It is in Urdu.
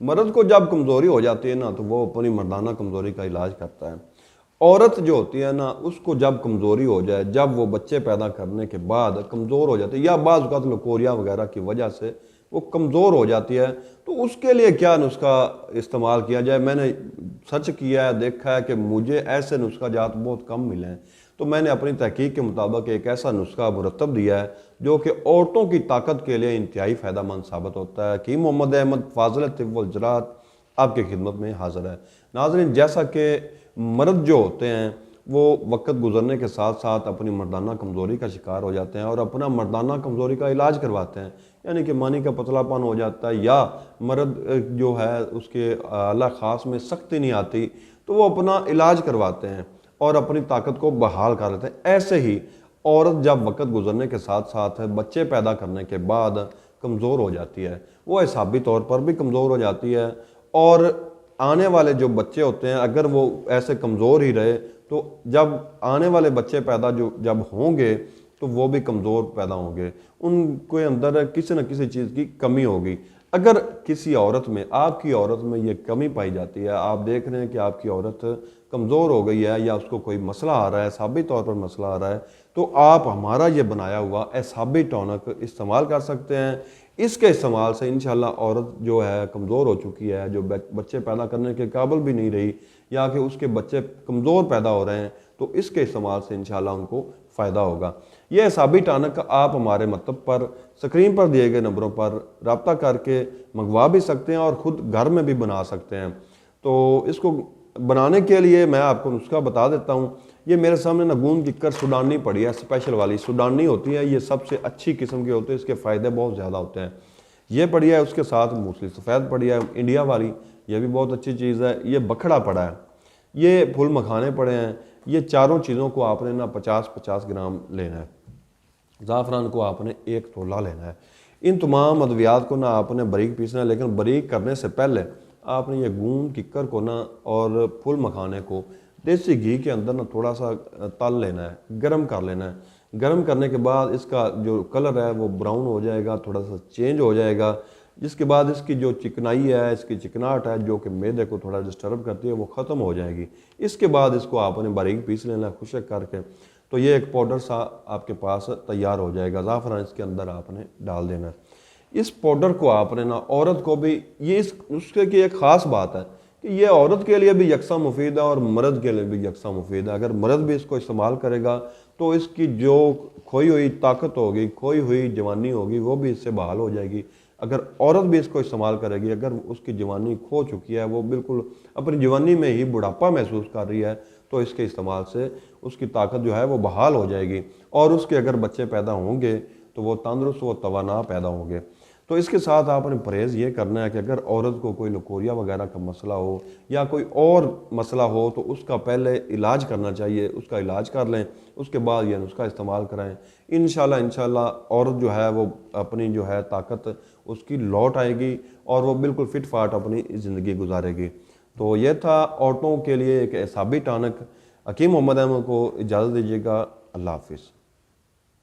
مرد کو جب کمزوری ہو جاتی ہے نا تو وہ اپنی مردانہ کمزوری کا علاج کرتا ہے. عورت جو ہوتی ہے نا اس کو جب کمزوری ہو جائے، جب وہ بچے پیدا کرنے کے بعد کمزور ہو جاتی ہے یا بعض اوقات لکوریا وغیرہ کی وجہ سے وہ کمزور ہو جاتی ہے، تو اس کے لیے کیا نسخہ استعمال کیا جائے. میں نے سرچ کیا ہے، دیکھا ہے کہ مجھے ایسے نسخہ جات بہت کم ملے ہیں، تو میں نے اپنی تحقیق کے مطابق ایک ایسا نسخہ مرتب دیا ہے جو کہ عورتوں کی طاقت کے لیے انتہائی فائدہ مند ثابت ہوتا ہے. حکیم محمد احمد فاضل طب والجراحات آپ کی خدمت میں حاضر ہے. ناظرین، جیسا کہ مرد جو ہوتے ہیں وہ وقت گزرنے کے ساتھ ساتھ اپنی مردانہ کمزوری کا شکار ہو جاتے ہیں اور اپنا مردانہ کمزوری کا علاج کرواتے ہیں، یعنی کہ مانی کا پتلا پن ہو جاتا ہے یا مرد جو ہے اس کے اعلیٰ خاص میں سختی نہیں آتی تو وہ اپنا علاج کرواتے ہیں اور اپنی طاقت کو بحال کر لیتے ہیں. ایسے ہی عورت جب وقت گزرنے کے ساتھ ساتھ بچے پیدا کرنے کے بعد کمزور ہو جاتی ہے، وہ اعصابی طور پر بھی کمزور ہو جاتی ہے، اور آنے والے جو بچے ہوتے ہیں اگر وہ ایسے کمزور ہی رہے تو جب آنے والے بچے پیدا جب ہوں گے تو وہ بھی کمزور پیدا ہوں گے، ان کے اندر کسی نہ کسی چیز کی کمی ہوگی. اگر کسی عورت میں، آپ کی عورت میں یہ کمی پائی جاتی ہے، آپ دیکھ رہے ہیں کہ آپ کی عورت کمزور ہو گئی ہے یا اس کو کوئی مسئلہ آ رہا ہے، اعصابی طور پر مسئلہ آ رہا ہے، تو آپ ہمارا یہ بنایا ہوا اعصابی ٹونک استعمال کر سکتے ہیں. اس کے استعمال سے انشاءاللہ عورت جو ہے کمزور ہو چکی ہے، جو بچے پیدا کرنے کے قابل بھی نہیں رہی یا کہ اس کے بچے کمزور پیدا ہو رہے ہیں، تو اس کے استعمال سے انشاءاللہ ان کو فائدہ ہوگا. یہ اعصابی ٹانک آپ ہمارے مکتب پر سکرین پر دیے گئے نمبروں پر رابطہ کر کے منگوا بھی سکتے ہیں اور خود گھر میں بھی بنا سکتے ہیں. تو اس کو بنانے کے لیے میں آپ کو نسخہ بتا دیتا ہوں. یہ میرے سامنے نگون ککر سوڈانی پڑی ہے، اسپیشل والی سوڈانی ہوتی ہے، یہ سب سے اچھی قسم کے ہوتے ہیں، اس کے فائدے بہت زیادہ ہوتے ہیں. یہ پڑی ہے، اس کے ساتھ موسلی سفید پڑی ہے انڈیا والی، یہ بھی بہت اچھی چیز ہے. یہ بکھڑا پڑا ہے، یہ پھول مکھانے پڑے ہیں. یہ چاروں چیزوں کو آپ نے نا 50-50 گرام لینا ہے. زعفران کو آپ نے 1 تولہ لینا ہے. ان تمام ادویات کو نا آپ نے باریک پیسنا ہے، لیکن باریک کرنے سے پہلے آپ نے یہ گون ککر کو نا اور پھول مکھانے کو دیسی گھی کے اندر نا تھوڑا سا تل لینا ہے، گرم کر لینا ہے. گرم کرنے کے بعد اس کا جو کلر ہے وہ براؤن ہو جائے گا، تھوڑا سا چینج ہو جائے گا، جس کے بعد اس کی جو چکنائی ہے، اس کی چکناہٹ ہے جو کہ معدے کو تھوڑا ڈسٹرب کرتی ہے، وہ ختم ہو جائے گی. اس کے بعد اس کو آپ نے باریک پیس لینا ہے خشک کر کے، تو یہ ایک پاؤڈر سا آپ کے پاس تیار ہو جائے گا. زعفران اس کے اندر آپ نے ڈال دینا ہے. اس پاؤڈر کو آپ نے نا عورت کو بھی، یہ اس کی ایک خاص بات ہے کہ یہ عورت کے لیے بھی یکساں مفید ہے اور مرد کے لیے بھی یکساں مفید ہے. اگر مرد بھی اس کو استعمال کرے گا تو اس کی جو کھوئی ہوئی طاقت ہوگی، کھوئی ہوئی جوانی ہوگی، وہ بھی اس سے بحال ہو جائے گی. اگر عورت بھی اس کو استعمال کرے گی، اگر اس کی جوانی کھو چکی ہے، وہ بالکل اپنی جوانی میں ہی بڑھاپا محسوس کر رہی ہے، تو اس کے استعمال سے اس کی طاقت جو ہے وہ بحال ہو جائے گی اور اس کے اگر بچے پیدا ہوں گے تو وہ تندرست و توانا پیدا ہوں گے. تو اس کے ساتھ آپ نے پرہیز یہ کرنا ہے کہ اگر عورت کو کوئی لکوریا وغیرہ کا مسئلہ ہو یا کوئی اور مسئلہ ہو تو اس کا پہلے علاج کرنا چاہیے، اس کا علاج کر لیں، اس کے بعد یہ نسخہ استعمال کرائیں. انشاءاللہ عورت جو ہے وہ اپنی جو ہے طاقت اس کی لوٹ آئے گی اور وہ بالکل فٹ فاٹ اپنی زندگی گزارے گی. تو یہ تھا عورتوں کے لیے ایک اعصابی ٹانک. حکیم محمد احمد کو اجازت دیجیے گا. اللہ حافظ.